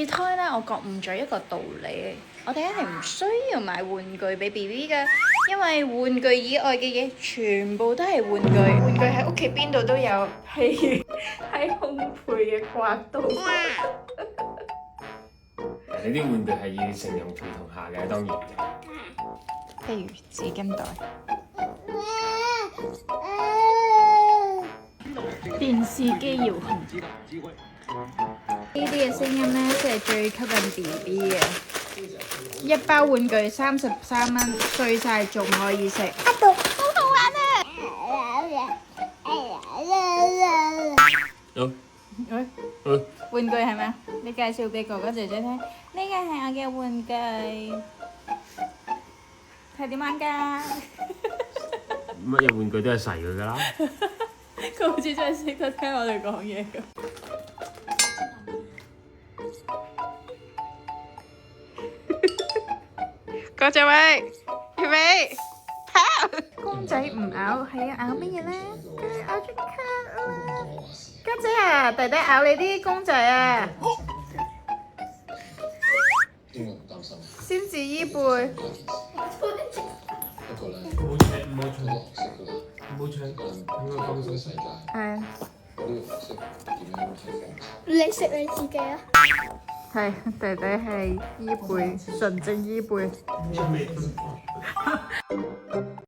二胎咧，我覺悟咗一個道理，我哋一定唔需要買玩具俾 BB 嘅，因為玩具以外嘅嘢全部都係玩具。玩具喺屋企邊度都有，譬如喺烘焙嘅刮刀。你啲玩具係要成人陪同下嘅，當然嘅。譬如紙巾袋。電視機遙控。呢啲嘅聲音咧，先係最吸引 BB 嘅。一包玩具33蚊，碎晒仲可以食。阿杜，好好玩啊！玩具係咪啊？你介紹俾哥哥姐姐聽，呢個係我嘅玩具，係點玩㗎？乜嘢玩具都係細佢㗎啦。佢好似真係識得聽我哋講嘢咁。嗰隻位，預備，跑！公仔唔咬，係啊，咬乜嘢咧？佢咬張卡啊！家姐啊，弟弟咬你啲公仔啊！先至依背。唔好搶，應該放鬆。係。你食你自己啊！係，弟弟係依背，純正依背。